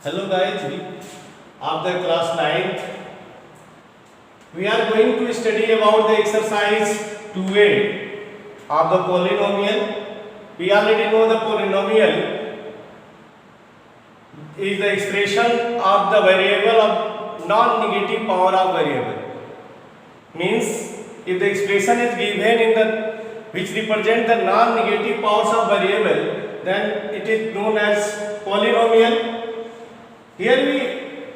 Hello guys, we of the class 9th. We are going to study about the exercise 2a of the polynomial. We already know the polynomial is the expression of the variable of non-negative power of variable. Means if the expression is given in the which represent the non-negative powers of variable, then it is known as polynomial. Here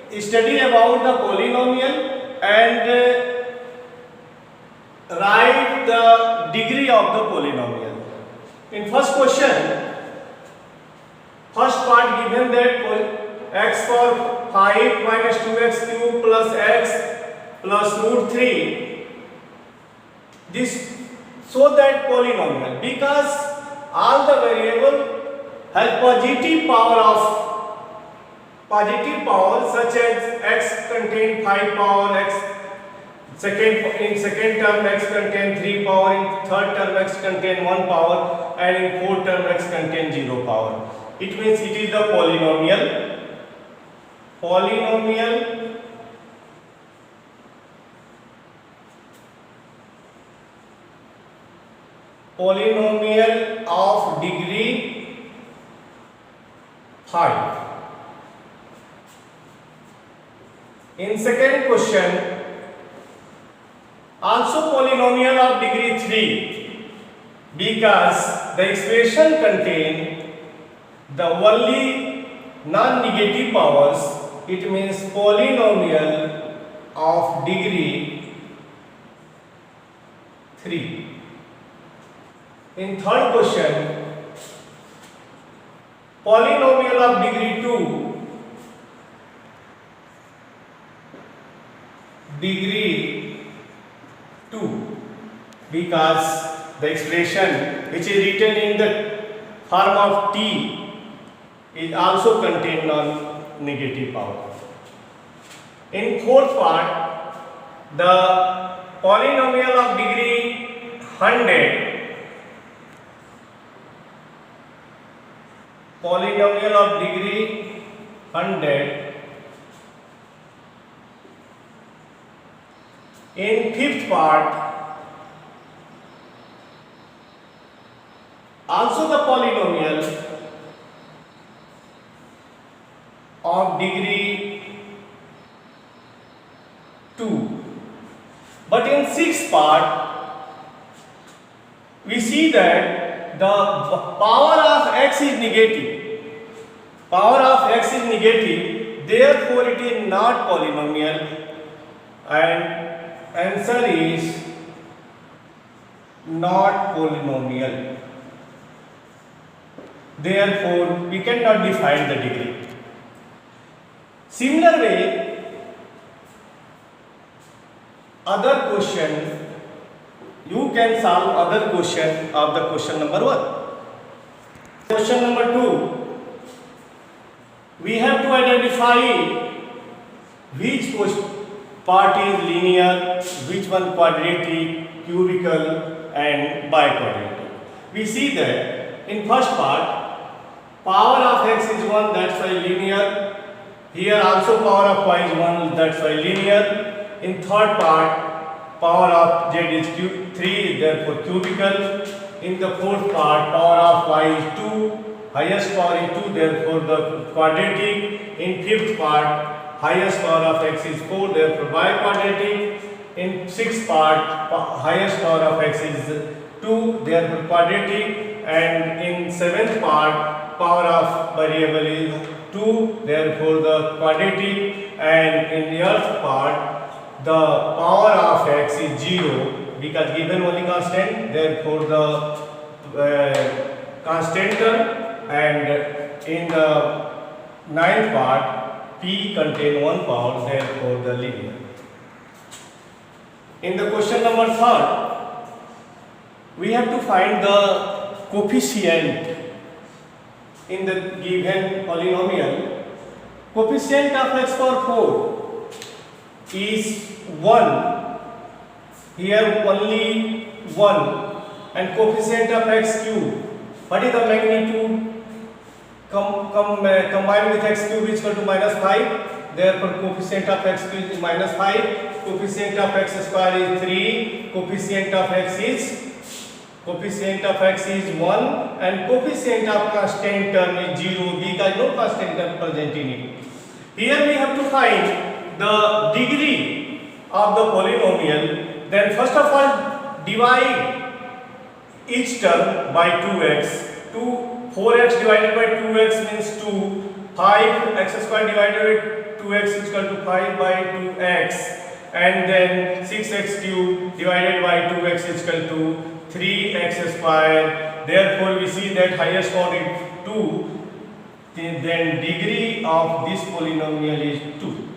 we study about the polynomial and write the degree of the polynomial. In first question, first part given that x power 5 minus 2x cube plus x plus root 3. This show that polynomial because all the variable has positive power such as x contain 5 power, x in second term x contain 3 power, in third term x contain 1 power, and in fourth term x contain 0 power. It means it is the polynomial. Polynomial of degree 5. In second question, also polynomial of degree 3 because the expression contain the only non-negative powers. It means polynomial of degree 3. In third question, polynomial of degree 2 because the expression which is written in the form of t is also contained non-negative power. In fourth part, the polynomial of degree 100 in fifth part, also the polynomial of degree 2. But in sixth part, we see that the power of x is negative. Therefore it is not polynomial, and answer is not polynomial. Therefore we cannot define the degree. Similar way, other question, you can solve other question of the question number 1. Question number 2, we have to identify which part is linear, which one quadratic, cubical and biquadratic. We see that in first part, power of x is 1, that's why linear. Here also power of y is 1, that's why linear. In third part, power of z is 3, therefore cubical. In the fourth part, power of y is 2, highest power is 2, therefore the quadratic. In fifth part, highest power of x is 4, therefore biquadratic. In sixth part, highest power of x is 2, therefore quadratic. And in seventh part, power of variable is 2, therefore the quadratic. And in the eighth part, the power of x is 0 because given only constant, therefore the constant term. And in the ninth part, p contain 1 power, therefore the linear. In the question number 3, we have to find the coefficient in the given polynomial. Coefficient of x power 4 is 1, here only 1, and coefficient of x cube, what is the magnitude? combined with x cube is equal to minus 5. Therefore, coefficient of x cube is minus 5. Coefficient of x square is 3. Coefficient of x is 1, and coefficient of constant term is 0 because no constant term present in it. Here we have to find the degree of the polynomial. Then first of all, divide each term by 2x. 4x divided by 2x means 2. 5x square divided by 2x is equal to 5 by 2x. And then 6x cube divided by 2x is equal to 3x square. Therefore, we see that highest order is 2. Then degree of this polynomial is 2.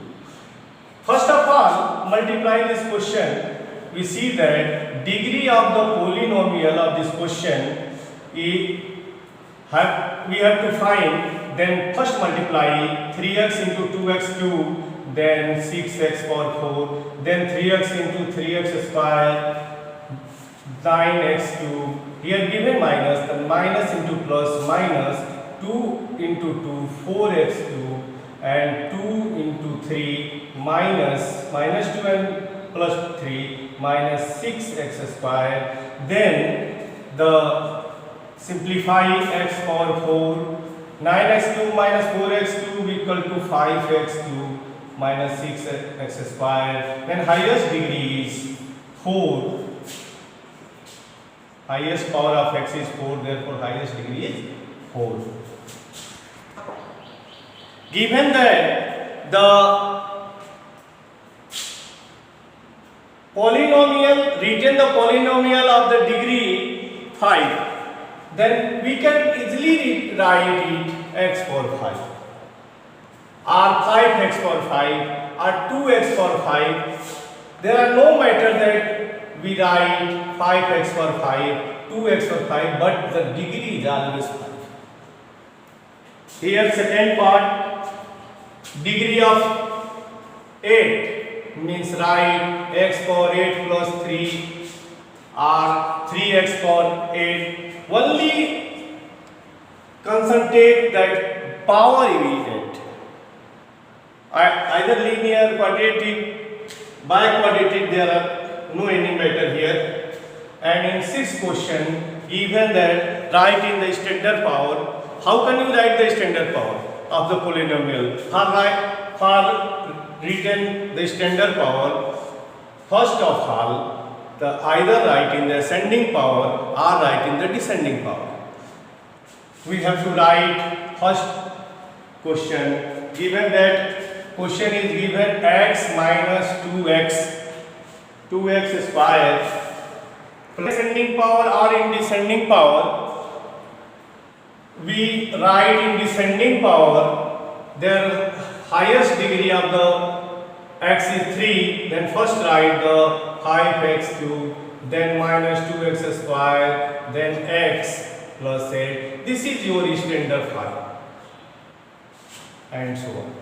First of all, multiply this question. We see that degree of the polynomial of this question we have to find. Then first multiply 3x into 2x cube, then 6x power 4, then 3x into 3x square, 9x cube. Here given minus, then minus into plus minus 2 into 2, 4x cube, and 2 into 3 minus 2 and plus 3 minus 6x square. Then the simplify x power 4, 9x cube minus 4x cube equal to 5x cube minus 6x square. Then highest degree is 4. Highest power of x is 4, therefore highest degree is 4. Given that the polynomial, written the polynomial of the degree 5, then we can easily write it x power 5 or 5x power 5 or 2x power 5. There are no matter that we write 5x power 5, 2x power 5, but the degree is always 5. Here second part, degree of 8 means write x power 8 plus 3 or 3x power 8. Only concentrate that power is 8. Either linear, quadratic, biquadratic, there are no any matter here. And in 6th question, given that write in the standard power. How can you write the standard power of the polynomial? For written the standard power, first of all, either write in the ascending power or write in the descending power. We have to write first question. Given that question is given x minus 2x square plus ascending power or in descending power. We write in descending power their highest degree of the x is 3, then first write the 5x cube, then minus 2x square, then x plus 8. This is your standard 5 and so on.